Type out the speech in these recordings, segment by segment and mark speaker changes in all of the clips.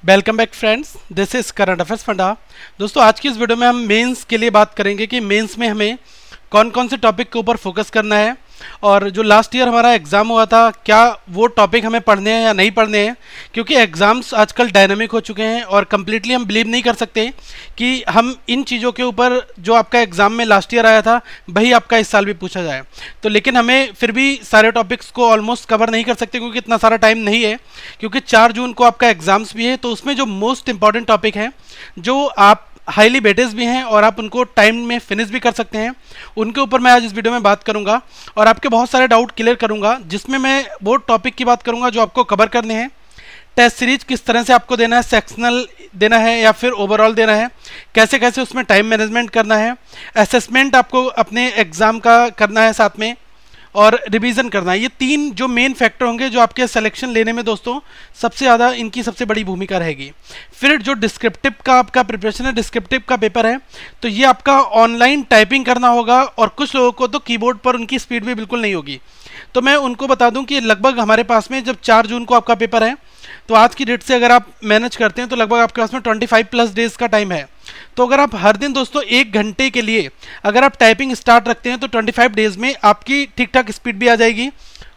Speaker 1: Welcome back friends, this is current affairs funda. दोस्तों, आज की इस वीडियो में हम मेंस के लिए बात करेंगे कि मेंस में हमें कौन कौन से टॉपिक के ऊपर फोकस करना है और जो लास्ट ईयर हमारा एग्ज़ाम हुआ था क्या वो टॉपिक हमें पढ़ने हैं या नहीं पढ़ने हैं, क्योंकि एग्ज़ाम्स आजकल डायनामिक हो चुके हैं और कम्प्लीटली हम बिलीव नहीं कर सकते कि हम इन चीज़ों के ऊपर जो आपका एग्ज़ाम में लास्ट ईयर आया था वही आपका इस साल भी पूछा जाए। तो लेकिन हमें फिर भी सारे टॉपिक्स को ऑलमोस्ट कवर नहीं कर सकते क्योंकि इतना सारा टाइम नहीं है, क्योंकि 4 जून को आपका एग्ज़ाम्स भी है। तो उसमें जो मोस्ट इंपॉर्टेंट टॉपिक है जो आप हाईली वेटेज भी हैं और आप उनको टाइम में फिनिश भी कर सकते हैं, उनके ऊपर मैं आज इस वीडियो में बात करूंगा और आपके बहुत सारे डाउट क्लियर करूंगा, जिसमें मैं वो टॉपिक की बात करूंगा जो आपको कवर करने हैं। टेस्ट सीरीज किस तरह से आपको देना है, सेक्शनल देना है या फिर ओवरऑल देना है, कैसे कैसे उसमें टाइम मैनेजमेंट करना है, असेसमेंट आपको अपने एग्ज़ाम का करना है साथ में, और रिवीजन करना है। ये 3 जो मेन फैक्टर होंगे जो आपके सिलेक्शन लेने में दोस्तों सबसे ज़्यादा इनकी सबसे बड़ी भूमिका रहेगी। फिर जो डिस्क्रिप्टिव का आपका प्रिपरेशन है, डिस्क्रिप्टिव का पेपर है, तो ये आपका ऑनलाइन टाइपिंग करना होगा और कुछ लोगों को तो कीबोर्ड पर उनकी स्पीड भी बिल्कुल नहीं होगी। तो मैं उनको बता दूं कि लगभग हमारे पास में जब 4 जून को आपका पेपर है तो आज की डेट से अगर आप मैनेज करते हैं तो लगभग आपके पास में 25+ डेज का टाइम है। तो अगर आप हर दिन दोस्तों 1 घंटे के लिए अगर आप टाइपिंग स्टार्ट रखते हैं तो 25 डेज में आपकी ठीक ठाक स्पीड भी आ जाएगी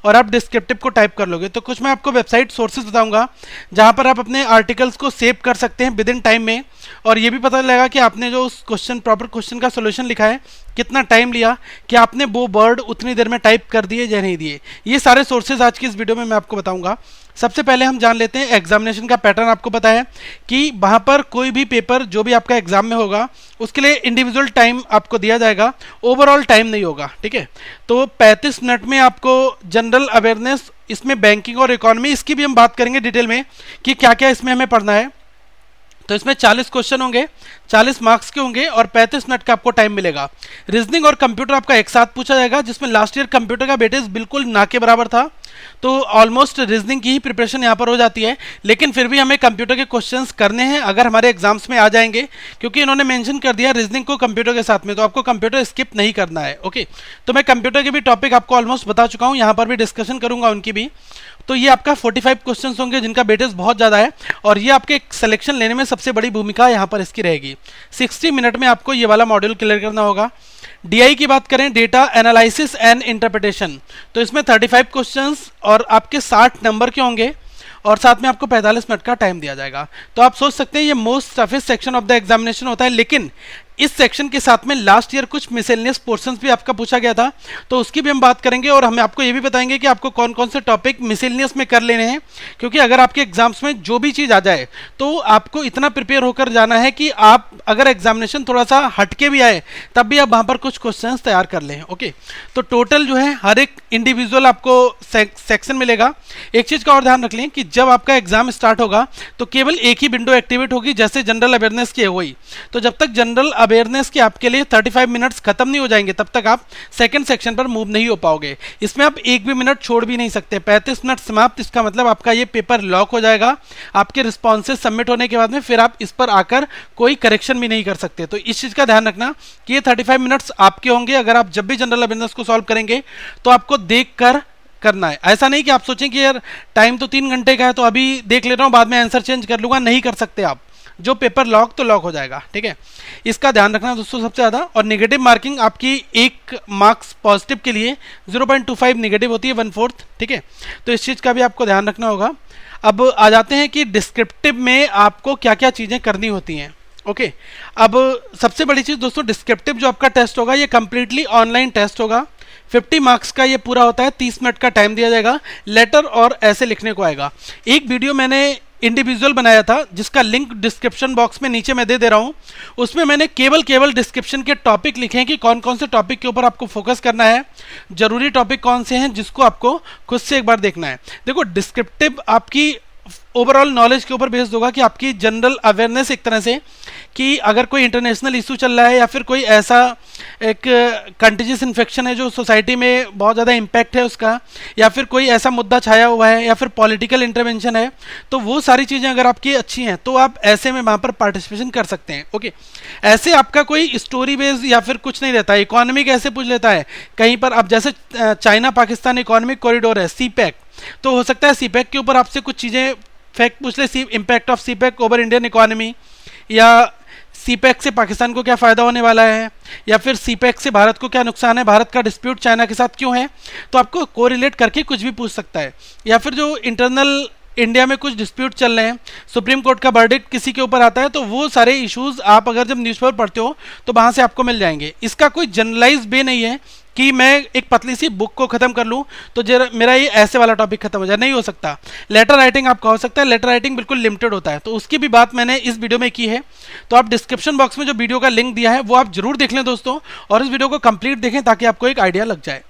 Speaker 1: और आप डिस्क्रिप्टिव को टाइप कर लोगे। तो कुछ मैं आपको वेबसाइट सोर्सेज बताऊंगा जहां पर आप अपने आर्टिकल्स को सेव कर सकते हैं विद इन टाइम में, और ये भी पता लगेगा कि आपने जो उस प्रॉपर क्वेश्चन का सोल्यूशन लिखा है कितना टाइम लिया, कि आपने वो वर्ड उतनी देर में टाइप कर दिए या नहीं दिए। ये सारे सोर्सेज आज की इस वीडियो में मैं आपको बताऊंगा। सबसे पहले हम जान लेते हैं एग्जामिनेशन का पैटर्न। आपको पता है कि वहां पर कोई भी पेपर जो भी आपका एग्जाम में होगा उसके लिए इंडिविजुअल टाइम आपको दिया जाएगा, ओवरऑल टाइम नहीं होगा, ठीक है। तो 35 मिनट में आपको जनरल अवेयरनेस, इसमें बैंकिंग और इकोनॉमी, इसकी भी हम बात करेंगे डिटेल में कि क्या क्या इसमें हमें पढ़ना है। तो इसमें 40 क्वेश्चन होंगे, 40 मार्क्स के होंगे और 35 मिनट का आपको टाइम मिलेगा। रीजनिंग और कंप्यूटर आपका एक साथ पूछा जाएगा, जिसमें लास्ट ईयर कंप्यूटर का वेटेज बिल्कुल ना के बराबर था, तो ऑलमोस्ट रीजनिंग की ही प्रिपरेशन यहाँ पर हो जाती है। लेकिन फिर भी हमें कंप्यूटर के क्वेश्चंस करने हैं अगर हमारे एग्जाम्स में आ जाएंगे, क्योंकि इन्होंने मेंशन कर दिया रीजनिंग को कंप्यूटर के साथ में, तो आपको कंप्यूटर स्किप नहीं करना है। ओके, तो मैं कंप्यूटर के भी टॉपिक आपको ऑलमोस्ट बता चुका हूँ, यहाँ पर भी डिस्कशन करूंगा उनकी भी। तो ये आपका 45 क्वेश्चंस होंगे जिनका वेटेज बहुत ज़्यादा है और ये आपके सिलेक्शन लेने में सबसे बड़ी भूमिका यहाँ पर इसकी रहेगी। 60 मिनट में आपको ये वाला मॉड्यूल क्लियर करना होगा। डीआई की बात करें, डेटा एनालिसिस एंड इंटरप्रिटेशन, तो इसमें 35 क्वेश्चंस और आपके 60 नंबर के होंगे और साथ में आपको 45 मिनट का टाइम दिया जाएगा। तो आप सोच सकते हैं ये most toughest section of the examination होता है, लेकिन इस सेक्शन के साथ में लास्ट ईयर कुछ मिसलेनियस पोर्शंस भी आपका पूछा गया था, तो उसकी भी हम बात करेंगे और हम आपको ये भी बताएंगे कि आपको कौन कौन से टॉपिक मिसलेनियस में कर लेने हैं, क्योंकि अगर आपके एग्जाम्स में जो भी चीज़ आ जाए तो आपको इतना प्रिपेयर होकर जाना है कि आप अगर एग्जामिनेशन थोड़ा सा हटके भी आए तब भी आप वहाँ पर कुछ क्वेश्चन तैयार कर लें। ओके, तो टोटल जो है हर एक इंडिविजुअल आपको सेक्शन मिलेगा। एक चीज़ का और ध्यान रख लें कि जब आपका एग्जाम स्टार्ट होगा तो केवल एक ही विंडो एक्टिवेट होगी, जैसे जनरल अवेयरनेस की है वही। तो जब तक जनरल अवेयरनेस के आपके लिए 35 मिनट्स खत्म नहीं हो जाएंगे तब तक आप सेकंड सेक्शन पर मूव नहीं हो पाओगे। इसमें आप एक भी मिनट छोड़ भी नहीं सकते। 35 मिनट समाप्त, इसका मतलब आपका ये पेपर लॉक हो जाएगा। आपके रिस्पॉन्सेज सबमिट होने के बाद में फिर आप इस पर आकर कोई करेक्शन भी नहीं कर सकते। तो इस चीज़ का ध्यान रखना कि ये 35 मिनट्स आपके होंगे। अगर आप जब भी जनरल अवेयरनेस को सॉल्व करेंगे तो आपको देख कर करना है। ऐसा नहीं कि आप सोचें कि यार टाइम तो 3 घंटे का है तो अभी देख ले रहा हूँ बाद में आंसर चेंज कर लूँगा, नहीं कर सकते आप। जो पेपर लॉक तो लॉक हो जाएगा, ठीक है। इसका ध्यान रखना दोस्तों सबसे ज़्यादा। और नेगेटिव मार्किंग आपकी 1 मार्क्स पॉजिटिव के लिए 0.25 नेगेटिव होती है, 1/4, ठीक है। तो इस चीज़ का भी आपको ध्यान रखना होगा। अब आ जाते हैं कि डिस्क्रिप्टिव में आपको क्या क्या चीज़ें करनी होती हैं। ओके, अब सबसे बड़ी चीज़ दोस्तों, डिस्क्रिप्टिव जो आपका टेस्ट होगा ये कंप्लीटली ऑनलाइन टेस्ट होगा। 50 मार्क्स का ये पूरा होता है, 30 मिनट का टाइम दिया जाएगा। लेटर और ऐसे लिखने को आएगा। एक वीडियो मैंने इंडिविजुअल बनाया था जिसका लिंक डिस्क्रिप्शन बॉक्स में नीचे मैं दे दे रहा हूँ। उसमें मैंने केवल डिस्क्रिप्शन के टॉपिक लिखे हैं कि कौन कौन से टॉपिक के ऊपर आपको फोकस करना है, जरूरी टॉपिक कौन से हैं जिसको आपको खुद से एक बार देखना है। देखो, डिस्क्रिप्टिव आपकी ओवरऑल नॉलेज के ऊपर बेस्ड होगा कि आपकी जनरल अवेयरनेस एक तरह से कि अगर कोई इंटरनेशनल इशू चल रहा है या फिर कोई ऐसा एक कंटेजियस इन्फेक्शन है जो सोसाइटी में बहुत ज़्यादा इम्पैक्ट है उसका, या फिर कोई ऐसा मुद्दा छाया हुआ है, या फिर पॉलिटिकल इंटरवेंशन है, तो वो सारी चीज़ें अगर आपकी अच्छी हैं तो आप ऐसे में वहाँ पर पार्टिसिपेशन कर सकते हैं। ओके, ऐसे आपका कोई स्टोरी बेस्ड या फिर कुछ नहीं रहता है। इकोनॉमिक ऐसे पूछ लेता है कहीं पर, अब जैसे चाइना पाकिस्तान इकोनॉमिक कॉरिडोर है, सीपैक, तो हो सकता है सीपैक के ऊपर आपसे कुछ चीज़ें फैक्ट पूछ ले impact of CPEC over Indian economy, या सीपैक से पाकिस्तान को क्या फ़ायदा होने वाला है, या फिर सीपैक से भारत को क्या नुकसान है, भारत का डिस्प्यूट चाइना के साथ क्यों है, तो आपको कोरिलेट करके कुछ भी पूछ सकता है। या फिर जो इंटरनल इंडिया में कुछ डिस्प्यूट चल रहे हैं, सुप्रीम कोर्ट का वर्डिक्ट किसी के ऊपर आता है, तो वो सारे इश्यूज आप अगर जब न्यूज़पेपर पढ़ते हो तो वहाँ से आपको मिल जाएंगे। इसका कोई जनरलाइज वे नहीं है कि मैं एक पतली सी बुक को खत्म कर लूँ तो मेरा ये ऐसे वाला टॉपिक खत्म हो जाए, नहीं हो सकता। लेटर राइटिंग आपका हो सकता है, लेटर राइटिंग बिल्कुल लिमिटेड होता है, तो उसकी भी बात मैंने इस वीडियो में की है। तो आप डिस्क्रिप्शन बॉक्स में जो वीडियो का लिंक दिया है वो आप जरूर देख लें दोस्तों, और इस वीडियो को कंप्लीट देखें ताकि आपको एक आइडिया लग जाए।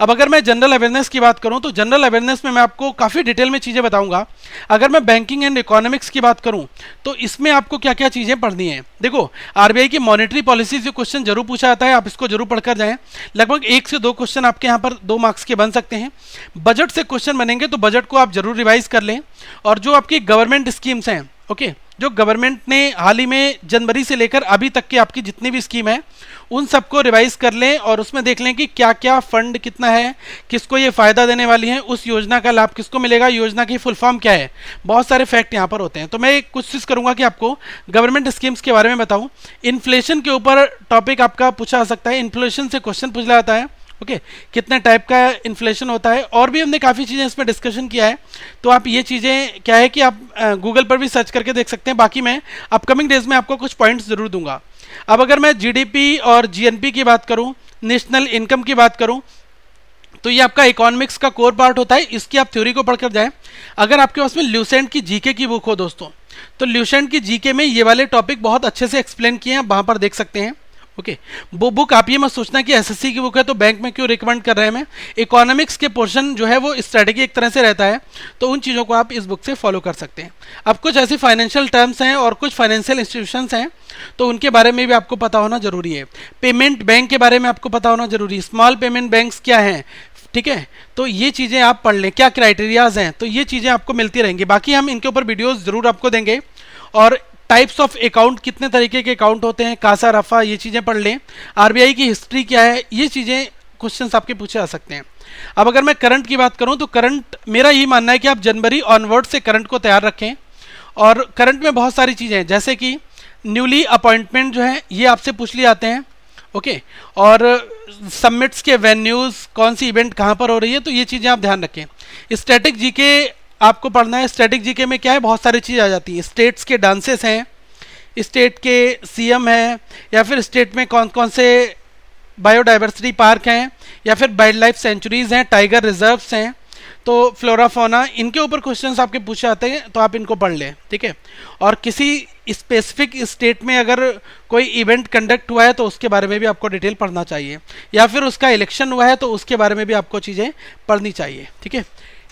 Speaker 1: अब अगर मैं जनरल अवेयरनेस की बात करूं तो जनरल अवेयरनेस में मैं आपको काफ़ी डिटेल में चीज़ें बताऊंगा। अगर मैं बैंकिंग एंड इकोनॉमिक्स की बात करूं तो इसमें आपको क्या क्या चीज़ें पढ़नी है। देखो, आरबीआई की मॉनेटरी पॉलिसी से क्वेश्चन जरूर पूछा जाता है, आप इसको जरूर पढ़कर जाएं। लगभग 1 से 2 क्वेश्चन आपके यहाँ पर 2 मार्क्स के बन सकते हैं। बजट से क्वेश्चन बनेंगे तो बजट को आप जरूर रिवाइज कर लें, और जो आपकी गवर्नमेंट स्कीम्स हैं, ओके, जो गवर्नमेंट ने हाल ही में जनवरी से लेकर अभी तक की आपकी जितनी भी स्कीम है उन सबको रिवाइज कर लें, और उसमें देख लें कि क्या क्या फंड कितना है, किसको ये फ़ायदा देने वाली है, उस योजना का लाभ किसको मिलेगा, योजना की फुल फॉर्म क्या है। बहुत सारे फैक्ट यहाँ पर होते हैं, तो मैं कोशिश करूँगा कि आपको गवर्नमेंट स्कीम्स के बारे में बताऊँ। इन्फ्लेशन के ऊपर टॉपिक आपका पूछा जा सकता है, इन्फ्लेशन से क्वेश्चन पूछा जाता है, ओके, कितने टाइप का इन्फ्लेशन होता है, और भी हमने काफ़ी चीज़ें इसमें डिस्कशन किया है। तो आप ये चीज़ें क्या है कि आप गूगल पर भी सर्च करके देख सकते हैं। बाकी मैं अपकमिंग डेज में आपको कुछ पॉइंट्स ज़रूर दूंगा। अब अगर मैं जीडीपी और जीएनपी की बात करूं, नेशनल इनकम की बात करूं, तो ये आपका इकोनॉमिक्स का कोर पार्ट होता है, इसकी आप थ्योरी को पढ़कर जाएं। अगर आपके पास में ल्यूसेंट की जीके की बुक हो दोस्तों, तो ल्यूसेंट की जीके में ये वाले टॉपिक बहुत अच्छे से एक्सप्लेन किए हैं, वहाँ पर देख सकते हैं। ओके, वो बुक आप ये मत सोचना कि एसएससी की बुक है तो बैंक में क्यों रिकमेंड कर रहे हैं। मैं इकोनॉमिक्स के पोर्शन जो है वो स्ट्रेटेजी एक तरह से रहता है, तो उन चीज़ों को आप इस बुक से फॉलो कर सकते हैं। अब कुछ ऐसी फाइनेंशियल टर्म्स हैं और कुछ फाइनेंशियल इंस्टीट्यूशंस हैं, तो उनके बारे में भी आपको पता होना जरूरी है। पेमेंट बैंक के बारे में आपको पता होना जरूरी है, स्मॉल पेमेंट बैंक्स क्या हैं, ठीक है, तो ये चीज़ें आप पढ़ लें, क्या क्राइटेरियाज हैं, तो ये चीज़ें आपको मिलती रहेंगी। बाकी हम इनके ऊपर वीडियोज़ ज़रूर आपको देंगे। और टाइप्स ऑफ अकाउंट, कितने तरीके के अकाउंट होते हैं, कासा रफा, ये चीज़ें पढ़ लें। आरबीआई की हिस्ट्री क्या है, ये चीज़ें क्वेश्चंस आपके पूछे जा सकते हैं। अब अगर मैं करंट की बात करूं तो करंट, मेरा यही मानना है कि आप जनवरी ऑनवर्ड से करंट को तैयार रखें। और करंट में बहुत सारी चीज़ें हैं, जैसे कि न्यूली अपॉइंटमेंट जो है ये आपसे पूछ लिए जाते हैं, ओके, और समिट्स के वेन्यूज़, कौन सी इवेंट कहाँ पर हो रही है, तो ये चीज़ें आप ध्यान रखें। स्टैटिक जीके आपको पढ़ना है। स्टैटिक जीके में क्या है, बहुत सारी चीज़ आ जाती है। स्टेट्स के डांसेस हैं, स्टेट के सीएम हैं, या फिर स्टेट में कौन कौन से बायोडाइवर्सिटी पार्क हैं, या फिर वाइल्ड लाइफ सेंचुरीज हैं, टाइगर रिजर्व्स हैं, तो फ्लोरा फौना, इनके ऊपर क्वेश्चंस आपके पूछे जाते हैं, तो आप इनको पढ़ लें, ठीक है। और किसी स्पेसिफिक स्टेट में अगर कोई इवेंट कंडक्ट हुआ है तो उसके बारे में भी आपको डिटेल पढ़ना चाहिए, या फिर उसका इलेक्शन हुआ है तो उसके बारे में भी आपको चीज़ें पढ़नी चाहिए, ठीक है।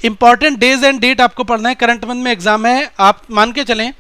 Speaker 1: इंपॉर्टेंट डेज एंड डेट आपको पढ़ना है। करंट मंथ में एग्जाम है, आप मान के चलें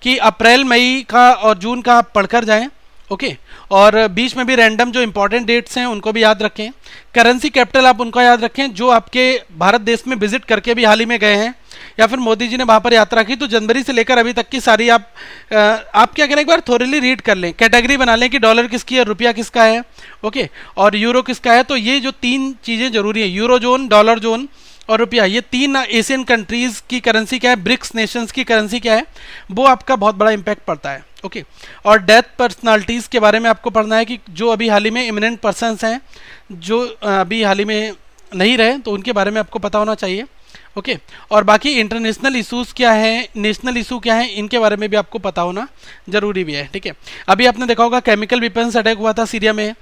Speaker 1: कि अप्रैल मई का और जून का आप पढ़कर जाएं, ओके, और बीच में भी रैंडम जो इंपॉर्टेंट डेट्स हैं उनको भी याद रखें। करेंसी कैपिटल आप उनको याद रखें जो आपके भारत देश में विजिट करके भी हाल ही में गए हैं, या फिर मोदी जी ने वहाँ पर यात्रा की, तो जनवरी से लेकर अभी तक की सारी आप क्या करें, एक बार थोरली रीड कर लें, कैटेगरी बना लें कि डॉलर किसकी है, रुपया किसका है, ओके, और यूरो किसका है। तो ये जो 3 चीज़ें जरूरी है, यूरो जोन, डॉलर जोन और रुपया, ये 3 एशियन कंट्रीज़ की करेंसी क्या है, ब्रिक्स नेशंस की करेंसी क्या है, वो आपका बहुत बड़ा इम्पैक्ट पड़ता है, ओके। और डेथ पर्सनालिटीज़ के बारे में आपको पढ़ना है कि जो अभी हाल ही में इमिनेंट पर्सन्स हैं, जो अभी हाल ही में नहीं रहे, तो उनके बारे में आपको पता होना चाहिए, ओके। और बाकी इंटरनेशनल इशूज़ क्या हैं, नेशनल इशू क्या है, इनके बारे में भी आपको पता होना जरूरी भी है, ठीक है। अभी आपने देखा होगा केमिकल वेपन्स अटैक हुआ था सीरिया में,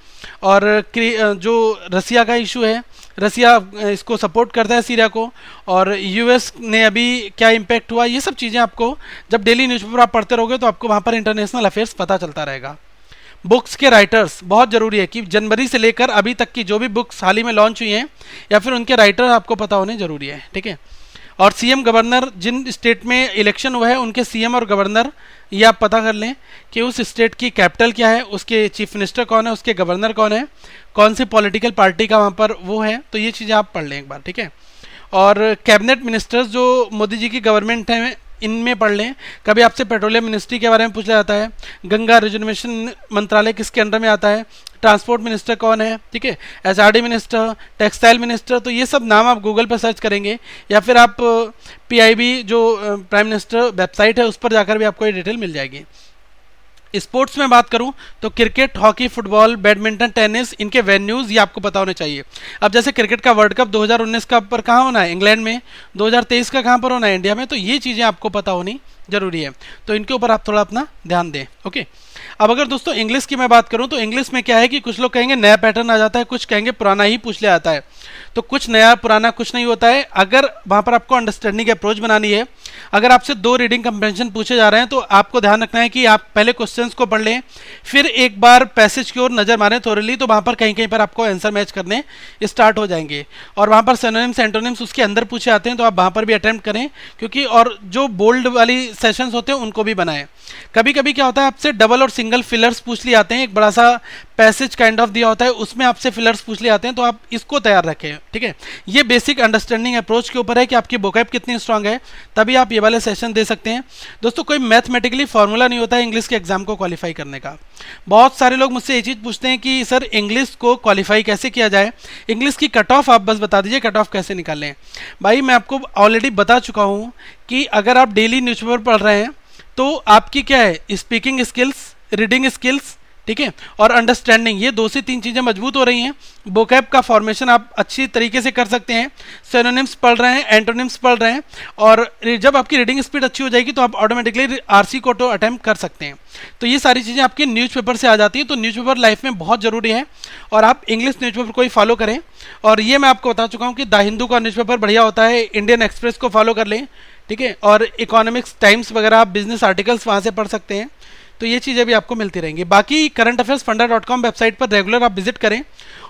Speaker 1: और जो रसिया का इशू है, रसिया इसको सपोर्ट करता है सीरिया को, और यूएस ने अभी क्या इम्पैक्ट हुआ, ये सब चीज़ें आपको जब डेली न्यूज़पेपर आप पढ़ते रहोगे तो आपको वहाँ पर इंटरनेशनल अफेयर्स पता चलता रहेगा। बुक्स के राइटर्स बहुत ज़रूरी है कि जनवरी से लेकर अभी तक की जो भी बुक्स हाल ही में लॉन्च हुई हैं या फिर उनके राइटर आपको पता होने जरूरी है, ठीक है। और सीएम गवर्नर, जिन स्टेट में इलेक्शन हुआ है उनके सीएम और गवर्नर, ये आप पता कर लें कि उस स्टेट की कैपिटल क्या है, उसके चीफ मिनिस्टर कौन है, उसके गवर्नर कौन है, कौन सी पॉलिटिकल पार्टी का वहाँ पर वो है, तो ये चीज़ें आप पढ़ लें एक बार, ठीक है। और कैबिनेट मिनिस्टर्स जो मोदी जी की गवर्नमेंट है इनमें पढ़ लें। कभी आपसे पेट्रोलियम मिनिस्ट्री के बारे में पूछा जाता है, गंगा रिजर्वेशन मंत्रालय किसके अंडर में आता है, ट्रांसपोर्ट मिनिस्टर कौन है, ठीक है, एचआरडी मिनिस्टर, टेक्सटाइल मिनिस्टर, तो ये सब नाम आप गूगल पर सर्च करेंगे या फिर आप पीआईबी जो प्राइम मिनिस्टर वेबसाइट है उस पर जाकर भी आपको ये डिटेल मिल जाएगी। स्पोर्ट्स में बात करूं तो cricket, hockey, football, badminton, tennis, इनके वेन्यूज़ ये आपको पता होने चाहिए। अब जैसे क्रिकेट का वर्ल्ड कप 2019 का पर कहाँ होना है, इंग्लैंड में, 2023 का कहाँ पर होना है, इंडिया में, तो ये चीज़ें आपको पता होनी जरूरी है, तो इनके ऊपर आप थोड़ा अपना ध्यान दें। ओके, अब अगर दोस्तों इंग्लिश की मैं बात करूं तो इंग्लिश में क्या है कि कुछ लोग कहेंगे नया पैटर्न आ जाता है, कुछ कहेंगे पुराना ही पूछ लिया आता है, तो कुछ नया पुराना कुछ नहीं होता है। अगर वहां पर आपको अंडरस्टैंडिंग अप्रोच बनानी है, अगर आपसे 2 रीडिंग कंप्रेंशन पूछे जा रहे हैं तो आपको ध्यान रखना है कि आप पहले क्वेश्चंस को पढ़ लें, फिर एक बार पैसेज की ओर नजर मारें थोरली, तो वहां पर कहीं कहीं पर आपको आंसर मैच करने स्टार्ट हो जाएंगे। और वहां पर सिनोनिम्स एंटोनिम्स उसके अंदर पूछे आते हैं, तो आप वहां पर भी अटेम्प्ट करें, क्योंकि और जो बोल्ड वाली सेशंस होते हैं उनको भी बनाएं। कभी कभी क्या होता है आपसे डबल और सिंगल फिलर्स पूछ लिए आते हैं, एक बड़ा सा पैसेज काइंड ऑफ दिया होता है उसमें आपसे फिलर्स पूछ लिए आते हैं, तो आप इसको तैयार रखें, ठीक है। ये बेसिक अंडरस्टैंडिंग अप्रोच के ऊपर है कि आपकी वोकैब कितनी स्ट्रांग है, तभी आप ये वाले सेशन दे सकते हैं। दोस्तों कोई मैथमेटिकली फॉर्मूला नहीं होता है इंग्लिश के एग्जाम को क्वालिफाई करने का। बहुत सारे लोग मुझसे ये चीज़ पूछते हैं कि सर इंग्लिश को क्वालिफाई कैसे किया जाए, इंग्लिश की कट ऑफ आप बस बता दीजिए, कट ऑफ कैसे निकालें। भाई मैं आपको ऑलरेडी बता चुका हूँ कि अगर आप डेली न्यूज़पेपर पढ़ रहे हैं तो आपकी क्या है, स्पीकिंग स्किल्स, रीडिंग स्किल्स, ठीक है, और अंडरस्टैंडिंग, ये 2 से 3 चीज़ें मजबूत हो रही हैं। वोकैब का फॉर्मेशन आप अच्छी तरीके से कर सकते हैं, सिनोनिम्स पढ़ रहे हैं, एंटोनिम्स पढ़ रहे हैं, और जब आपकी रीडिंग स्पीड अच्छी हो जाएगी तो आप ऑटोमेटिकली आरसी को तो अटेम्प्ट कर सकते हैं। तो ये सारी चीज़ें आपके न्यूज़पेपर से आ जाती हैं, तो न्यूज़पेपर लाइफ में बहुत ज़रूरी है और आप इंग्लिश न्यूज़पेपर को ही फॉलो करें। और ये मैं आपको बता चुका हूँ कि द हिंदू का न्यूज़पेपर बढ़िया होता है, इंडियन एक्सप्रेस को फॉलो कर लें, ठीक है, और इकोनॉमिक्स टाइम्स वगैरह आप बिजनेस आर्टिकल्स वहाँ से पढ़ सकते हैं, तो ये चीज़ें भी आपको मिलती रहेंगी। बाकी करंट अफेयर्स फंडा.com वेबसाइट पर रेगुलर आप विजिट करें,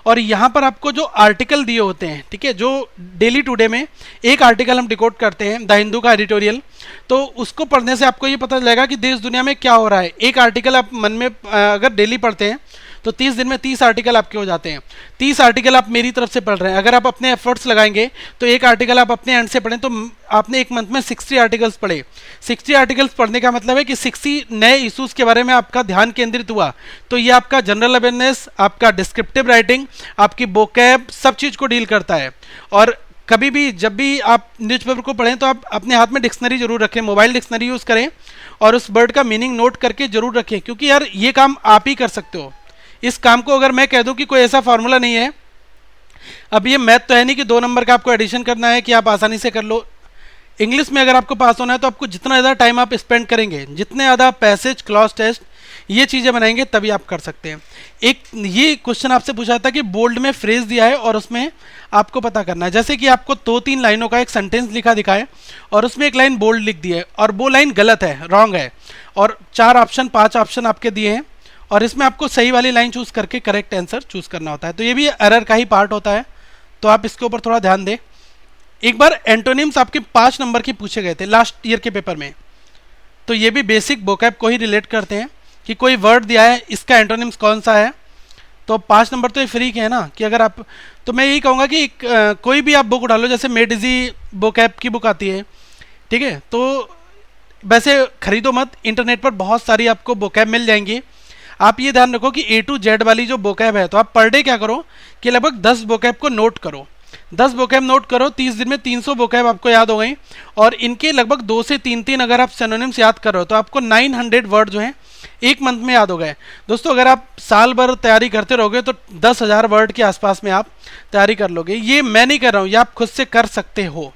Speaker 1: और यहाँ पर आपको जो आर्टिकल दिए होते हैं, ठीक है, जो डेली टुडे में एक आर्टिकल हम डिकोड करते हैं द हिंदू का एडिटोरियल, तो उसको पढ़ने से आपको ये पता चलेगा कि देश दुनिया में क्या हो रहा है। एक आर्टिकल आप मन में अगर डेली पढ़ते हैं तो 30 दिन में 30 आर्टिकल आपके हो जाते हैं। 30 आर्टिकल आप मेरी तरफ से पढ़ रहे हैं, अगर आप अपने एफर्ट्स लगाएंगे तो एक आर्टिकल आप अपने एंड से पढ़ें तो आपने एक मंथ में 60 आर्टिकल्स पढ़े। 60 आर्टिकल्स पढ़ने का मतलब है कि 60 नए इशूज़ के बारे में आपका ध्यान केंद्रित हुआ, तो ये आपका जनरल अवेयरनेस, आपका डिस्क्रिप्टिव राइटिंग, आपकी वोकैब, सब चीज़ को डील करता है। और कभी भी जब भी आप न्यूज़पेपर को पढ़ें तो आप अपने हाथ में डिक्शनरी जरूर रखें, मोबाइल डिक्शनरी यूज़ करें, और उस वर्ड का मीनिंग नोट करके जरूर रखें, क्योंकि यार ये काम आप ही कर सकते हो। इस काम को अगर मैं कह दूं कि कोई ऐसा फार्मूला नहीं है, अब ये मैथ तो है नहीं कि 2 नंबर का आपको एडिशन करना है कि आप आसानी से कर लो। इंग्लिश में अगर आपको पास होना है तो आपको जितना ज़्यादा टाइम आप स्पेंड करेंगे, जितने ज़्यादा पैसेज, क्लॉज टेस्ट, ये चीज़ें बनाएंगे तभी आप कर सकते हैं। एक ये क्वेश्चन आपसे पूछा था कि बोल्ड में फ्रेज दिया है और उसमें आपको पता करना है, जैसे कि आपको 2-3 लाइनों का एक सेंटेंस लिखा दिखाए और उसमें एक लाइन बोल्ड लिख दी है और वो लाइन गलत है, रॉन्ग है, और 4 ऑप्शन 5 ऑप्शन आपके दिए हैं, और इसमें आपको सही वाली लाइन चूज करके करेक्ट आंसर चूज करना होता है। तो ये भी एरर का ही पार्ट होता है, तो आप इसके ऊपर थोड़ा ध्यान दें। एक बार एंटोनिम्स आपके 5 नंबर के पूछे गए थे लास्ट ईयर के पेपर में, तो ये भी बेसिक वोकैब को ही रिलेट करते हैं कि कोई वर्ड दिया है, इसका एंटोनिम्स कौन सा है, तो 5 नंबर तो ये फ्री के है ना, कि अगर आप, तो मैं यही कहूँगा कि कोई भी आप बुक उठा लो, जैसे मेड इजी वोकैब की बुक आती है, ठीक है, तो वैसे खरीदो मत, इंटरनेट पर बहुत सारी आपको वोकैब मिल जाएंगी। आप ये ध्यान रखो कि A to Z वाली जो वोकैब है, तो आप पर डे क्या करो कि लगभग 10 वोकैब को नोट करो, 10 वोकैब नोट करो, 30 दिन में 300 वोकैब आपको याद हो गई, और इनके लगभग 2 से 3 अगर आप सिनोनिम्स याद करो तो आपको 900 वर्ड जो हैं एक मंथ में याद हो गए। दोस्तों अगर आप साल भर तैयारी करते रहोगे तो 10,000 वर्ड के आसपास में आप तैयारी कर लोगे। ये मैं नहीं कर रहा हूँ, ये आप खुद से कर सकते हो,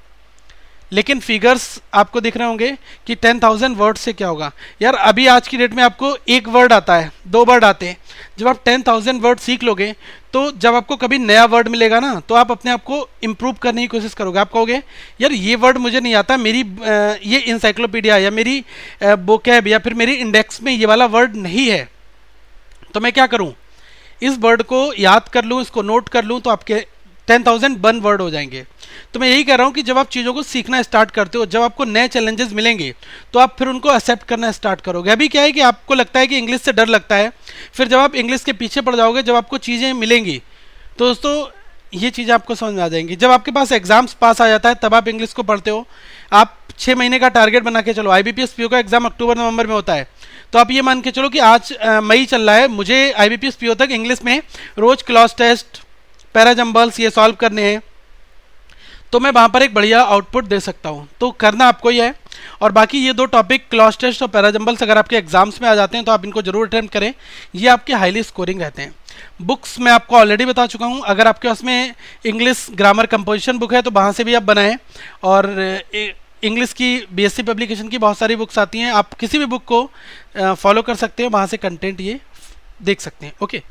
Speaker 1: लेकिन फिगर्स आपको दिख रहे होंगे कि 10,000 वर्ड से क्या होगा। यार अभी आज की डेट में आपको 1 वर्ड आता है, 2 वर्ड आते हैं, जब आप 10,000 वर्ड सीख लोगे तो जब आपको कभी नया वर्ड मिलेगा ना, तो आप अपने आप को इम्प्रूव करने की कोशिश करोगे। आप कहोगे यार ये वर्ड मुझे नहीं आता, मेरी ये इंसाइक्लोपीडिया या मेरी वोकैब या फिर मेरी इंडेक्स में ये वाला वर्ड नहीं है, तो मैं क्या करूँ, इस वर्ड को याद कर लूँ, इसको नोट कर लूँ, तो आपके 10,000 वन वर्ड हो जाएंगे। तो मैं यही कह रहा हूँ कि जब आप चीज़ों को सीखना स्टार्ट करते हो, जब आपको नए चैलेंजेस मिलेंगे तो आप फिर उनको एक्सेप्ट करना स्टार्ट करोगे। अभी क्या है कि आपको लगता है कि इंग्लिश से डर लगता है, फिर जब आप इंग्लिश के पीछे पड़ जाओगे, जब आपको चीज़ें मिलेंगी, तो दोस्तों ये चीज़ें आपको समझ में आ जाएंगी। जब आपके पास एग्जाम्स पास आ जाता है तब आप इंग्लिश को पढ़ते हो। आप 6 महीने का टारगेट बना के चलो। IBPS PO का एग्जाम अक्टूबर नवंबर में होता है, तो आप ये मान के चलो कि आज मई चल रहा है, मुझे IBPS PO तक इंग्लिश में रोज क्लॉज टेस्ट, पैराजम्बल्स ये सॉल्व करने हैं, तो मैं वहाँ पर एक बढ़िया आउटपुट दे सकता हूँ। तो करना आपको ही है। और बाकी ये 2 टॉपिक क्लॉज टेस्ट और पैराजम्बल्स अगर आपके एग्जाम्स में आ जाते हैं तो आप इनको जरूर अटेम्प्ट करें, ये आपके हाईली स्कोरिंग रहते हैं। बुक्स मैं आपको ऑलरेडी बता चुका हूँ, अगर आपके पास में इंग्लिश ग्रामर कंपोजिशन बुक है तो वहाँ से भी आप बनाएं। और इंग्लिश की BSc पब्लिकेशन की बहुत सारी बुक्स आती हैं, आप किसी भी बुक को फॉलो कर सकते हैं, वहाँ से कंटेंट ये देख सकते हैं। ओके।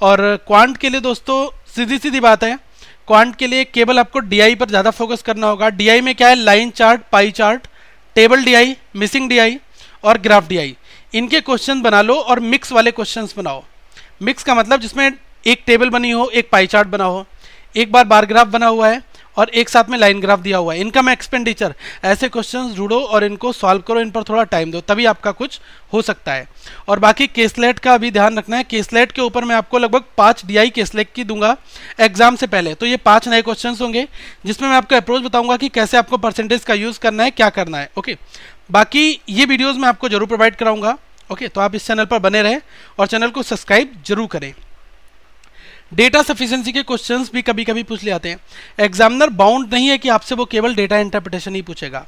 Speaker 1: और क्वांट के लिए दोस्तों सीधी सीधी बात है, क्वांट के लिए केवल आपको DI पर ज़्यादा फोकस करना होगा। DI में क्या है, line chart, pie chart, table DI, missing DI और ग्राफ DI, इनके क्वेश्चन बना लो और मिक्स वाले क्वेश्चंस बनाओ। मिक्स का मतलब जिसमें एक टेबल बनी हो, एक पाई चार्ट बना हो, एक बार ग्राफ बना हुआ है और एक साथ में लाइन ग्राफ दिया हुआ है, इनकम एक्सपेंडिचर, ऐसे क्वेश्चंस ढूंढो और इनको सॉल्व करो, इन पर थोड़ा टाइम दो, तभी आपका कुछ हो सकता है। और बाकी केसलेट का भी ध्यान रखना है। केसलेट के ऊपर मैं आपको लगभग 5 DI केसलेट की दूंगा एग्जाम से पहले, तो ये 5 नए क्वेश्चंस होंगे जिसमें मैं आपको अप्रोच बताऊंगा कि कैसे आपको परसेंटेज का यूज़ करना है, क्या करना है। ओके, बाकी ये वीडियोज़ मैं आपको जरूर प्रोवाइड कराऊंगा। ओके, तो आप इस चैनल पर बने रहें और चैनल को सब्सक्राइब जरूर करें। डेटा सफिशिएंसी के क्वेश्चंस भी कभी कभी पूछ ले आते हैं। एग्जामिनर बाउंड नहीं है कि आपसे वो केवल डेटा इंटरप्रिटेशन ही पूछेगा,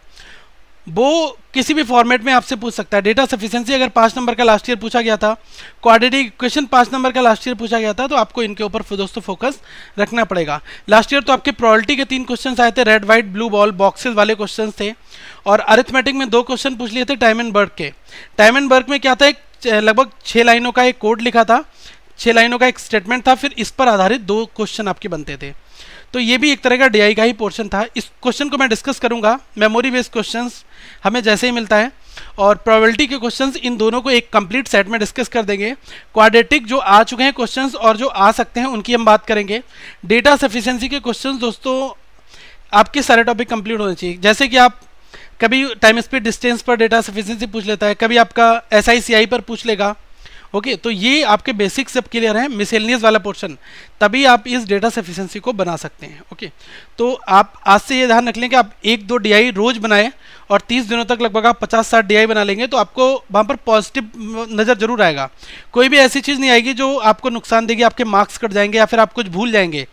Speaker 1: वो किसी भी फॉर्मेट में आपसे पूछ सकता है। डेटा सफिशिएंसी अगर 5 नंबर का लास्ट ईयर पूछा गया था, क्वाड्रेटिक इक्वेशन 5 नंबर का लास्ट ईयर पूछा गया था, तो आपको इनके ऊपर दोस्तों फोकस रखना पड़ेगा। लास्ट ईयर तो आपके प्रोबेबिलिटी के 3 क्वेश्चन आए थे, red white blue ball boxes वाले क्वेश्चन थे, और अरिथमेटिक में 2 क्वेश्चन पूछ लिए थे टाइम एंड बर्ग के। टाइम एंड बर्ग में क्या था, लगभग 6 लाइनों का एक कोड लिखा था, 6 लाइनों का एक स्टेटमेंट था, फिर इस पर आधारित 2 क्वेश्चन आपके बनते थे। तो ये भी एक तरह का DI का ही पोर्शन था। इस क्वेश्चन को मैं डिस्कस करूंगा। मेमोरी बेस्ड क्वेश्चंस हमें जैसे ही मिलता है, और प्रोबेबिलिटी के क्वेश्चंस, इन दोनों को एक कंप्लीट सेट में डिस्कस कर देंगे। क्वाड्रेटिक जो आ चुके हैं क्वेश्चंस और जो आ सकते हैं उनकी हम बात करेंगे। डेटा सफिशिएंसी के क्वेश्चंस दोस्तों आपके सारे टॉपिक कंप्लीट होने चाहिए। जैसे कि आप कभी टाइम स्पीड डिस्टेंस पर डेटा सफिशिएंसी पूछ लेता है, कभी आपका SI/CI पर पूछ लेगा। ओके, तो ये आपके बेसिक्स सब क्लियर हैं, मिसलेनियस वाला पोर्शन, तभी आप इस डेटा सफिशिएंसी को बना सकते हैं। ओके, तो आप आज से ये ध्यान रख लें कि आप 1-2 DI रोज बनाएं और 30 दिनों तक लगभग आप 50-60 DI बना लेंगे, तो आपको वहाँ पर पॉजिटिव नज़र जरूर आएगा। कोई भी ऐसी चीज़ नहीं आएगी जो आपको नुकसान देगी, आपके मार्क्स कट जाएंगे या फिर आप कुछ भूल जाएंगे।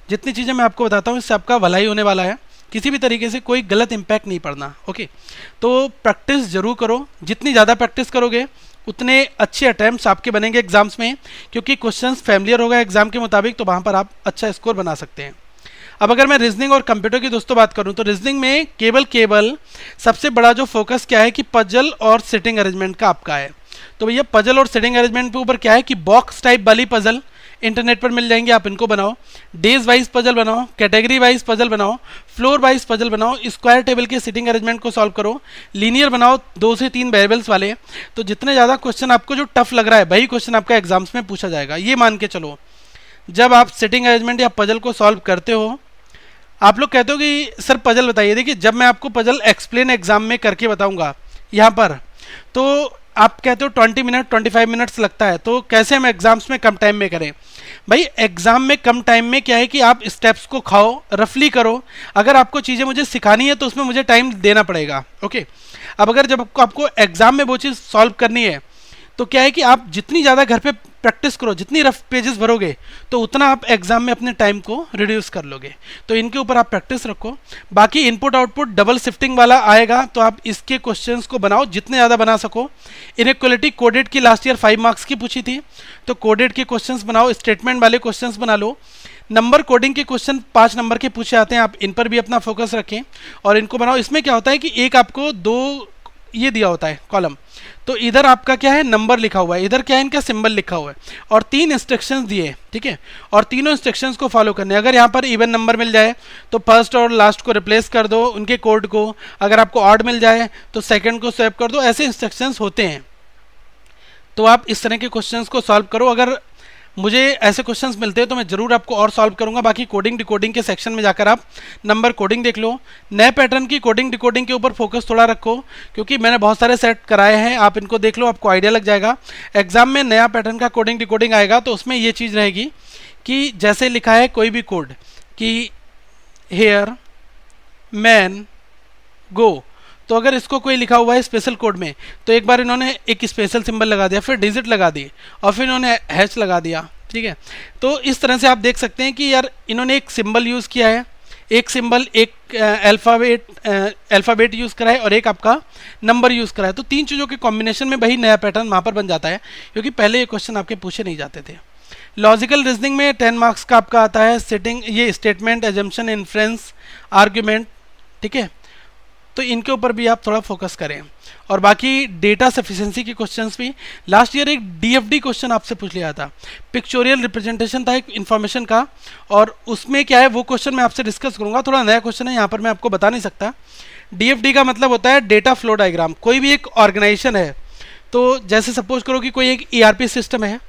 Speaker 1: जितनी चीज़ें मैं आपको बताता हूँ इससे आपका भलाई होने वाला है, किसी भी तरीके से कोई गलत इम्पैक्ट नहीं पड़ना। ओके, तो प्रैक्टिस जरूर करो, जितनी ज़्यादा प्रैक्टिस करोगे उतने अच्छे अटैम्प्ट्स आपके बनेंगे एग्जाम्स में, क्योंकि क्वेश्चंस फैमिलियर होगा एग्जाम के मुताबिक, तो वहाँ पर आप अच्छा स्कोर बना सकते हैं। अब अगर मैं रीजनिंग और कंप्यूटर की दोस्तों बात करूं, तो रीजनिंग में केवल सबसे बड़ा जो फोकस क्या है कि पजल और सिटिंग अरेंजमेंट का आपका है। तो भैया पजल और सिटिंग अरेंजमेंट के ऊपर क्या है कि बॉक्स टाइप वाली पजल इंटरनेट पर मिल जाएंगे, आप इनको बनाओ। डेज वाइज पजल बनाओ, कैटेगरी वाइज पजल बनाओ, फ्लोर वाइज पजल बनाओ, स्क्वायर टेबल के सिटिंग अरेंजमेंट को सॉल्व करो, लीनियर बनाओ 2 से 3 वेरिएबल्स वाले। तो जितने ज़्यादा क्वेश्चन आपको जो टफ लग रहा है वही क्वेश्चन आपका एग्जाम्स में पूछा जाएगा। ये मान के चलो, जब आप सिटिंग अरेंजमेंट या पजल को सॉल्व करते हो, आप लोग कहते हो कि सर पजल बताइए। देखिए, जब मैं आपको पजल एक्सप्लेन एग्जाम में करके बताऊंगा यहाँ पर, तो आप कहते हो 20 मिनट 25 मिनट्स लगता है, तो कैसे हम एग्जाम्स में कम टाइम में करें। भाई एग्जाम में कम टाइम में क्या है कि आप स्टेप्स को खाओ, रफली करो। अगर आपको चीज़ें मुझे सिखानी है तो उसमें मुझे टाइम देना पड़ेगा। ओके, अब अगर जब आपको एग्जाम में वो चीज़ सॉल्व करनी है, तो क्या है कि आप जितनी ज़्यादा घर पे प्रैक्टिस करो, जितनी रफ पेजेस भरोगे, तो उतना आप एग्जाम में अपने टाइम को रिड्यूस कर लोगे। तो इनके ऊपर आप प्रैक्टिस रखो। बाकी इनपुट आउटपुट डबल शिफ्टिंग वाला आएगा, तो आप इसके क्वेश्चंस को बनाओ जितने ज़्यादा बना सको। इनइक्वालिटी कोडेड की लास्ट ईयर 5 मार्क्स की पूछी थी, तो कोडेड के क्वेश्चंस बनाओ, स्टेटमेंट वाले क्वेश्चंस बना लो। नंबर कोडिंग के क्वेश्चन 5 नंबर के पूछे आते हैं, आप इन पर भी अपना फोकस रखें और इनको बनाओ। इसमें क्या होता है कि एक आपको 2 ये दिया होता है कॉलम, तो इधर आपका क्या है नंबर लिखा हुआ है, इधर क्या है इनका सिंबल लिखा हुआ है, और 3 इंस्ट्रक्शंस दिए, ठीक है, और तीनों इंस्ट्रक्शंस को फॉलो करने। अगर यहाँ पर इवन नंबर मिल जाए तो फर्स्ट और लास्ट को रिप्लेस कर दो उनके कोड को, अगर आपको ऑड मिल जाए तो सेकंड को स्वैप कर दो, ऐसे इंस्ट्रक्शंस होते हैं। तो आप इस तरह के क्वेश्चंस को सॉल्व करो। अगर मुझे ऐसे क्वेश्चंस मिलते हैं तो मैं ज़रूर आपको और सॉल्व करूंगा। बाकी कोडिंग डिकोडिंग के सेक्शन में जाकर आप नंबर कोडिंग देख लो। नए पैटर्न की कोडिंग डिकोडिंग के ऊपर फोकस थोड़ा रखो, क्योंकि मैंने बहुत सारे सेट कराए हैं, आप इनको देख लो, आपको आइडिया लग जाएगा। एग्जाम में नया पैटर्न का कोडिंग डिकोडिंग आएगा तो उसमें ये चीज़ रहेगी कि जैसे लिखा है कोई भी कोड, कि हेयर मैन गो, तो अगर इसको कोई लिखा हुआ है स्पेशल कोड में तो एक बार इन्होंने एक स्पेशल सिंबल लगा दिया, फिर डिजिट लगा दी और फिर इन्होंने हैश लगा दिया, ठीक है। तो इस तरह से आप देख सकते हैं कि यार इन्होंने एक सिंबल यूज़ किया है, एक सिंबल, एक अल्फ़ाबेट यूज़ करा है और एक आपका नंबर यूज़ करा है। तो तीन चीज़ों के कॉम्बिनेशन में वही नया पैटर्न वहाँ पर बन जाता है, क्योंकि पहले ये क्वेश्चन आपके पूछे नहीं जाते थे। लॉजिकल रीजनिंग में 10 मार्क्स का आपका आता है सेटिंग, ये स्टेटमेंट, एजम्पशन, इन्फ्रेंस, आर्ग्यूमेंट, ठीक है। तो इनके ऊपर भी आप थोड़ा फोकस करें। और बाकी डेटा सफिशिएंसी के क्वेश्चंस भी, लास्ट ईयर एक डीएफडी क्वेश्चन आपसे पूछ लिया था, पिक्चोरियल रिप्रेजेंटेशन था एक इन्फॉर्मेशन का, और उसमें क्या है वो क्वेश्चन मैं आपसे डिस्कस करूंगा। थोड़ा नया क्वेश्चन है, यहाँ पर मैं आपको बता नहीं सकता। डीएफडी का मतलब होता है डेटा फ्लो डायग्राम। कोई भी एक ऑर्गेनाइजेशन है, तो जैसे सपोज करो कि कोई एक ईआरपी सिस्टम है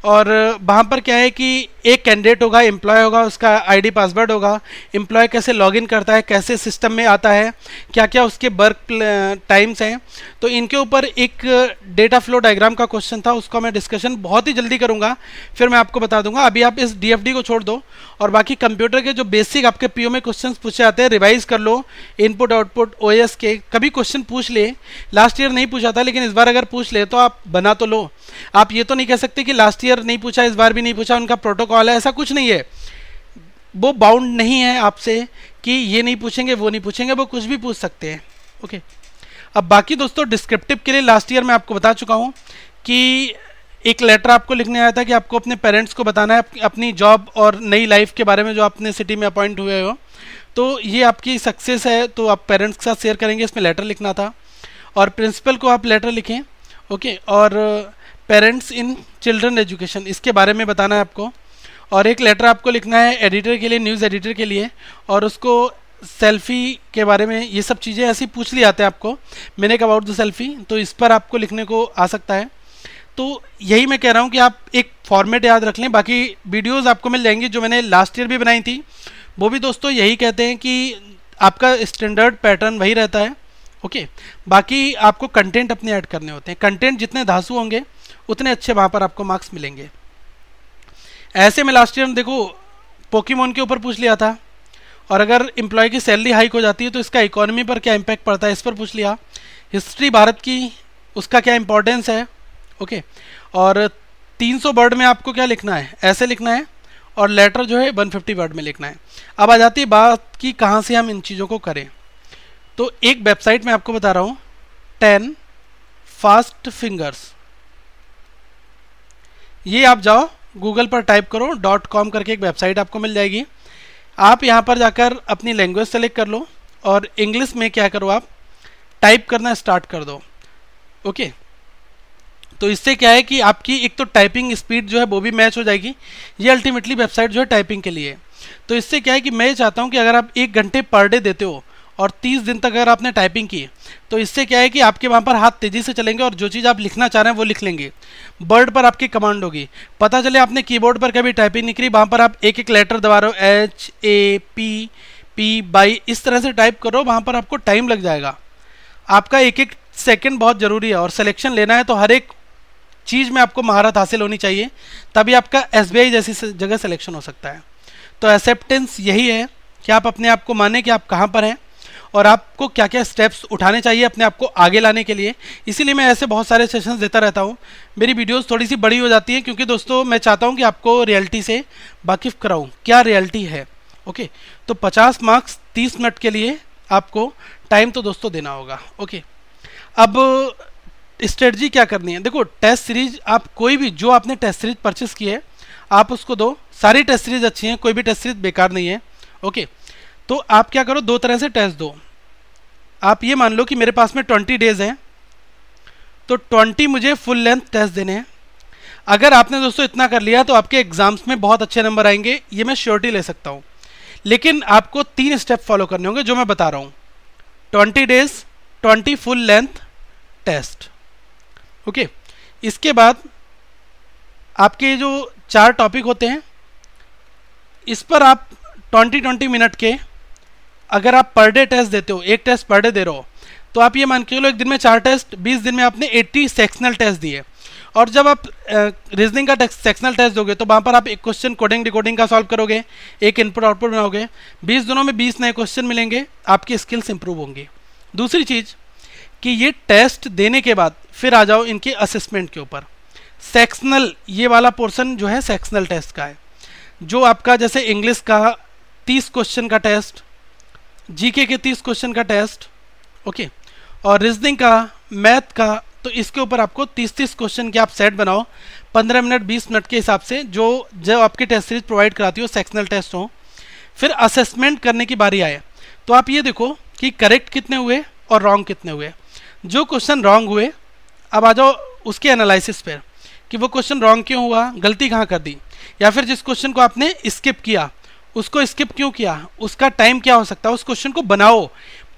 Speaker 1: और वहाँ पर क्या है कि एक कैंडिडेट होगा, एम्प्लॉय होगा, उसका आईडी पासवर्ड होगा, एम्प्लॉय कैसे लॉगिन करता है, कैसे सिस्टम में आता है, क्या क्या उसके वर्क टाइम्स हैं। तो इनके ऊपर एक डेटा फ्लो डायग्राम का क्वेश्चन था, उसका मैं डिस्कशन बहुत ही जल्दी करूँगा, फिर मैं आपको बता दूंगा। अभी आप इस डीएफडी को छोड़ दो और बाकी कंप्यूटर के जो बेसिक आपके पीओ में क्वेश्चन पूछे आते हैं रिवाइज कर लो। इनपुट आउटपुट ओएस के कभी क्वेश्चन पूछ ले, लास्ट ईयर नहीं पूछा था लेकिन इस बार अगर पूछ ले तो आप बना तो लो। आप ये तो नहीं कह सकते कि लास्ट ईयर नहीं पूछा इस बार भी नहीं पूछा, उनका प्रोटोकॉल है, ऐसा कुछ नहीं है। वो बाउंड नहीं है आपसे कि ये नहीं पूछेंगे वो नहीं पूछेंगे, वो कुछ भी पूछ सकते हैं, ओके। अब बाकी दोस्तों डिस्क्रिप्टिव के लिए लास्ट ईयर मैं आपको बता चुका हूँ कि एक लेटर आपको लिखने आया था कि आपको अपने पेरेंट्स को बताना है अपनी जॉब और नई लाइफ के बारे में जो अपने सिटी में अपॉइंट हुए हो। तो ये आपकी सक्सेस है, तो आप पेरेंट्स के साथ शेयर करेंगे, इसमें लेटर लिखना था। और प्रिंसिपल को आप लेटर लिखें, ओके। और पेरेंट्स इन चिल्ड्रन एजुकेशन, इसके बारे में बताना है आपको। और एक लेटर आपको लिखना है एडिटर के लिए, न्यूज़ एडिटर के लिए, और उसको सेल्फ़ी के बारे में, ये सब चीज़ें ऐसी पूछ ली आते हैं आपको, मैंने अबाउट द सेल्फ़ी, तो इस पर आपको लिखने को आ सकता है। तो यही मैं कह रहा हूँ कि आप एक फॉर्मेट याद रख लें। बाकी वीडियोस आपको मिल जाएंगी जो मैंने लास्ट ईयर भी बनाई थी, वो भी दोस्तों यही कहते हैं कि आपका स्टैंडर्ड पैटर्न वही रहता है, ओके। बाकी आपको कंटेंट अपने ऐड करने होते हैं, कंटेंट जितने धांसू होंगे उतने अच्छे वहाँ पर आपको मार्क्स मिलेंगे। ऐसे में लास्ट ईयर में देखो पोकेमॉन के ऊपर पूछ लिया था, और अगर एम्प्लॉय की सैलरी हाइक हो जाती है तो इसका इकोनॉमी पर क्या इम्पैक्ट पड़ता है, इस पर पूछ लिया। हिस्ट्री भारत की, उसका क्या इंपॉर्टेंस है, ओके। और 300 वर्ड में आपको क्या लिखना है, ऐसे लिखना है, और लेटर जो है 150 वर्ड में लिखना है। अब आ जाती है बात कि कहाँ से हम इन चीज़ों को करें। तो एक वेबसाइट मैं आपको बता रहा हूँ, 10 फास्ट फिंगर्स, ये आप जाओ गूगल पर टाइप करो, .com करके एक वेबसाइट आपको मिल जाएगी। आप यहाँ पर जाकर अपनी लैंग्वेज सेलेक्ट कर लो और इंग्लिश में क्या करो, आप टाइप करना स्टार्ट कर दो, ओके। तो इससे क्या है कि आपकी एक तो टाइपिंग स्पीड जो है वो भी मैच हो जाएगी। ये अल्टीमेटली वेबसाइट जो है टाइपिंग के लिए। तो इससे क्या है कि मैं चाहता हूँ कि अगर आप 1 घंटे पर डे देते हो और 30 दिन तक अगर आपने टाइपिंग की, तो इससे क्या है कि आपके वहाँ पर हाथ तेज़ी से चलेंगे और जो चीज़ आप लिखना चाह रहे हैं वो लिख लेंगे। वर्ड पर आपकी कमांड होगी, पता चले आपने कीबोर्ड पर कभी टाइपिंग नहीं करी, वहाँ पर आप एक एक लेटर दबा रहे हो, HAPPY, इस तरह से टाइप करो, वहाँ पर आपको टाइम लग जाएगा। आपका एक एक सेकेंड बहुत ज़रूरी है, और सिलेक्शन लेना है तो हर एक चीज़ में आपको महारत हासिल होनी चाहिए, तभी आपका SBI जैसी जगह सिलेक्शन हो सकता है। तो एक्सेप्टेंस यही है कि आप अपने आप को माने कि आप कहाँ पर हैं और आपको क्या क्या स्टेप्स उठाने चाहिए अपने आप को आगे लाने के लिए। इसीलिए मैं ऐसे बहुत सारे सेशंस देता रहता हूँ। मेरी वीडियोस थोड़ी सी बड़ी हो जाती हैं क्योंकि दोस्तों मैं चाहता हूँ कि आपको रियलिटी से वाकिफ़ कराऊँ, क्या रियलिटी है, ओके। तो 50 मार्क्स 30 मिनट के लिए आपको टाइम तो दोस्तों देना होगा, ओके। अब स्ट्रेटजी क्या करनी है, देखो टेस्ट सीरीज आप कोई भी जो आपने टेस्ट सीरीज परचेस की है आप उसको दो, सारी टेस्ट सीरीज अच्छी हैं, कोई भी टेस्ट सीरीज बेकार नहीं है, ओके। तो आप क्या करो, 2 तरह से टेस्ट दो। आप ये मान लो कि मेरे पास में 20 डेज हैं, तो 20 मुझे फुल लेंथ टेस्ट देने हैं। अगर आपने दोस्तों इतना कर लिया तो आपके एग्जाम्स में बहुत अच्छे नंबर आएंगे, ये मैं श्योरिटी ले सकता हूँ। लेकिन आपको 3 स्टेप फॉलो करने होंगे जो मैं बता रहा हूँ। 20 days, 20 full length test, okay. इसके बाद आपके जो 4 टॉपिक होते हैं, इस पर आप 20-20 मिनट के अगर आप पर डे टेस्ट देते हो, एक टेस्ट पर डे दे रहे हो, तो आप ये मान के चलो एक दिन में 4 टेस्ट, 20 दिन में आपने 80 सेक्शनल टेस्ट दिए, और जब आप रीजनिंग का सेक्शनल टेस्ट दोगे तो वहाँ पर आप एक क्वेश्चन कोडिंग डिकोडिंग का सॉल्व करोगे, एक इनपुट आउटपुट बनाओगे, 20 दिनों में 20 नए क्वेश्चन मिलेंगे, आपकी स्किल्स इंप्रूव होंगी। दूसरी चीज़ कि ये टेस्ट देने के बाद फिर आ जाओ इनके असेसमेंट के ऊपर। सेक्शनल ये वाला पोर्शन जो है सेक्शनल टेस्ट का है, जो आपका जैसे इंग्लिश का 30 क्वेश्चन का टेस्ट, जीके के 30 क्वेश्चन का टेस्ट, ओके, और रीजनिंग का, मैथ का, तो इसके ऊपर आपको 30-30 क्वेश्चन के आप सेट बनाओ 15 मिनट 20 मिनट के हिसाब से, जो आपकी टेस्ट सीरीज प्रोवाइड कराती हो, सेक्शनल टेस्ट हो। फिर असेसमेंट करने की बारी आए तो आप ये देखो कि करेक्ट कितने हुए और रॉन्ग कितने हुए। जो क्वेश्चन रॉन्ग हुए अब आ जाओ उसके एनालिसिस पर कि वो क्वेश्चन रॉन्ग क्यों हुआ, गलती कहाँ कर दी, या फिर जिस क्वेश्चन को आपने स्किप किया उसको स्किप क्यों किया, उसका टाइम क्या हो सकता है, उस क्वेश्चन को बनाओ।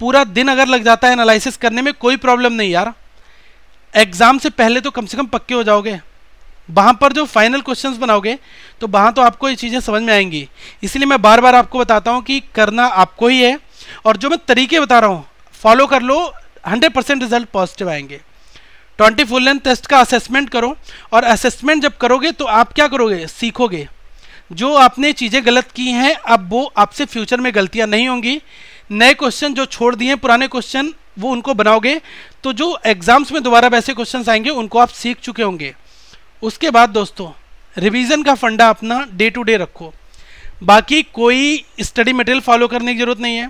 Speaker 1: पूरा दिन अगर लग जाता है एनालिसिस करने में कोई प्रॉब्लम नहीं यार, एग्जाम से पहले तो कम से कम पक्के हो जाओगे। वहाँ पर जो फाइनल क्वेश्चंस बनाओगे तो वहाँ तो आपको ये चीज़ें समझ में आएंगी। इसलिए मैं बार बार आपको बताता हूँ कि करना आपको ही है, और जो मैं तरीके बता रहा हूँ फॉलो कर लो, 100% रिजल्ट पॉजिटिव आएंगे। 20 फुल लेंथ टेस्ट का असेसमेंट करो, और असेसमेंट जब करोगे तो आप क्या करोगे, सीखोगे। जो आपने चीज़ें गलत की हैं अब वो आपसे फ्यूचर में गलतियाँ नहीं होंगी। नए क्वेश्चन जो छोड़ दिए पुराने क्वेश्चन वो उनको बनाओगे, तो जो एग्जाम्स में दोबारा वैसे क्वेश्चंस आएंगे उनको आप सीख चुके होंगे। उसके बाद दोस्तों रिवीजन का फंडा अपना डे टू डे रखो। बाकी कोई स्टडी मटेरियल फॉलो करने की जरूरत नहीं है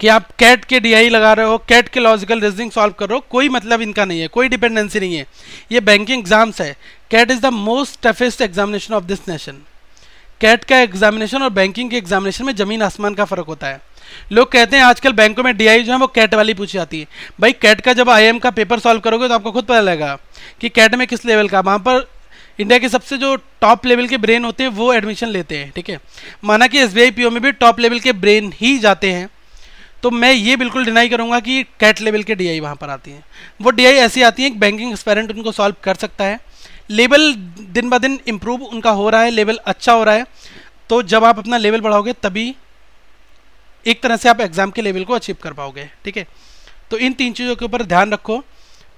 Speaker 1: कि आप कैट के डीआई लगा रहे हो, कैट के लॉजिकल रीजनिंग सॉल्व कर रहे हो, कोई मतलब इनका नहीं है, कोई डिपेंडेंसी नहीं है। ये बैंकिंग एग्जाम्स है। CAT is the most toughest examination of this nation. CAT का एग्जामिनेशन और बैंकिंग के एग्जामिनेशन में ज़मीन आसमान का फ़र्क होता है। लोग कहते हैं आजकल बैंकों में डीआई जो है वो कैट वाली पूछी जाती है। भाई कैट का जब आईएम का पेपर सॉल्व करोगे तो आपको खुद पता लगेगा कि कैट में किस लेवल का, वहाँ पर इंडिया के सबसे जो टॉप लेवल के ब्रेन होते हैं वो एडमिशन लेते हैं, ठीक है। माना कि एसबीआई पीओ में भी टॉप लेवल के ब्रेन ही जाते हैं, तो मैं ये बिल्कुल डिनाई करूँगा कि कैट लेवल के डीआई वहाँ पर आती हैं। वो डीआई ऐसी आती हैं कि बैंकिंग एक्सपेरेंट उनको सॉल्व कर सकता है। लेवल दिन ब दिन इम्प्रूव उनका हो रहा है, लेवल अच्छा हो रहा है। तो जब आप अपना लेवल बढ़ाओगे तभी एक तरह से आप एग्जाम के लेवल को अचीव कर पाओगे, ठीक है। तो इन 3 चीज़ों के ऊपर ध्यान रखो।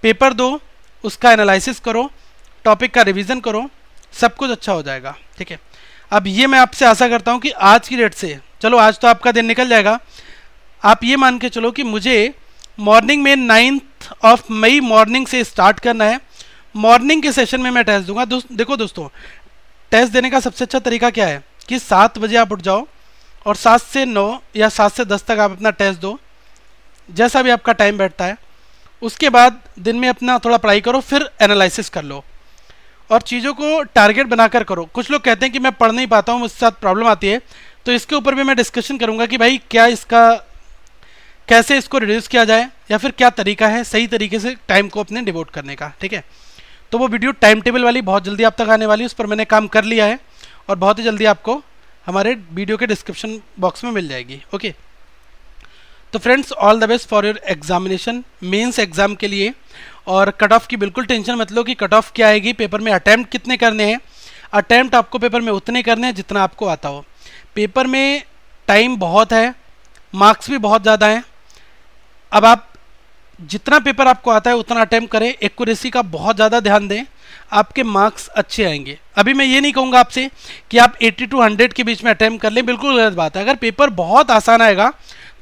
Speaker 1: पेपर दो, उसका एनालिसिस करो, टॉपिक का रिवीजन करो, सब कुछ अच्छा हो जाएगा, ठीक है। अब ये मैं आपसे आशा करता हूँ कि आज की डेट से, चलो आज तो आपका दिन निकल जाएगा, आप ये मान के चलो कि मुझे मॉर्निंग में 9 मई मॉर्निंग से स्टार्ट करना है। मॉर्निंग के सेशन में मैं टेस्ट दूंगा। देखो दोस्तों, टेस्ट देने का सबसे अच्छा तरीका क्या है कि 7 बजे आप उठ जाओ और 7 से 9 या 7 से 10 तक आप अपना टेस्ट दो, जैसा भी आपका टाइम बैठता है। उसके बाद दिन में अपना थोड़ा पढ़ाई करो, फिर एनालिसिस कर लो और चीज़ों को टारगेट बनाकर करो। कुछ लोग कहते हैं कि मैं पढ़ नहीं पाता हूँ, मुझसे साथ प्रॉब्लम आती है, तो इसके ऊपर भी मैं डिस्कशन करूँगा कि भाई क्या इसका, कैसे इसको रिड्यूस किया जाए, या फिर क्या तरीका है सही तरीके से टाइम को अपने डिवोट करने का, ठीक है। तो वो वीडियो टाइम टेबल वाली बहुत जल्दी आप तक आने वाली है, उस पर मैंने काम कर लिया है और बहुत ही जल्दी आपको हमारे वीडियो के डिस्क्रिप्शन बॉक्स में मिल जाएगी, ओके। तो friends, all the best for your examination, mains exam के लिए। और कट ऑफ की बिल्कुल टेंशन मत लो कि कट ऑफ क्या आएगी, पेपर में अटैम्प्ट कितने करने हैं। अटैम्प्ट आपको पेपर में उतने करने हैं जितना आपको आता हो। पेपर में टाइम बहुत है, मार्क्स भी बहुत ज़्यादा हैं। अब आप जितना पेपर आपको आता है उतना अटैम्प्ट करें, एक्यूरेसी का बहुत ज़्यादा ध्यान दें, आपके मार्क्स अच्छे आएंगे। अभी मैं ये नहीं कहूँगा आपसे कि आप 80 to 100 के बीच में अटैम्प्ट कर लें, बिल्कुल गलत बात है। अगर पेपर बहुत आसान आएगा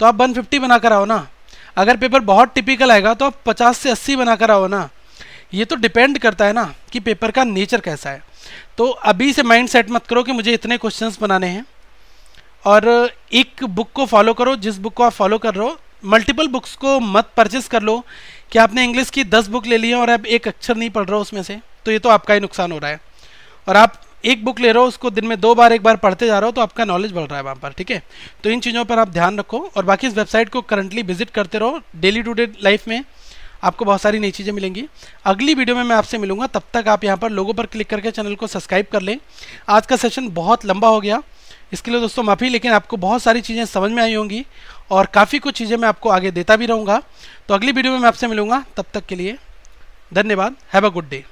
Speaker 1: तो आप 150 बनाकर आओ ना, अगर पेपर बहुत टिपिकल आएगा तो आप 50 से 80 बनाकर आओ ना। ये तो डिपेंड करता है ना कि पेपर का नेचर कैसा है। तो अभी से माइंड सेट मत करो कि मुझे इतने क्वेश्चंस बनाने हैं, और एक बुक को फॉलो करो। जिस बुक को आप फॉलो कर रहे हो, मल्टीपल बुक्स को मत परचेस कर लो कि आपने इंग्लिश की 10 बुक ले ली है और आप एक अक्षर नहीं पढ़ रहे हो उसमें से, तो ये तो आपका ही नुकसान हो रहा है। और आप एक बुक ले रहे हो, उसको दिन में 2 बार 1 बार पढ़ते जा रहे हो, तो आपका नॉलेज बढ़ रहा है वहाँ पर, ठीक है। तो इन चीज़ों पर आप ध्यान रखो, और बाकी इस वेबसाइट को करंटली विजिट करते रहो। डेली टू डे लाइफ में आपको बहुत सारी नई चीज़ें मिलेंगी। अगली वीडियो में मैं आपसे मिलूंगा, तब तक आप यहाँ पर लोगों पर क्लिक करके चैनल को सब्सक्राइब कर लें। आज का सेशन बहुत लंबा हो गया, इसके लिए दोस्तों माफ़ी, लेकिन आपको बहुत सारी चीज़ें समझ में आई होंगी और काफ़ी कुछ चीज़ें मैं आपको आगे देता भी रहूँगा। तो अगली वीडियो में मैं आपसे मिलूँगा, तब तक के लिए धन्यवाद। Have a good day.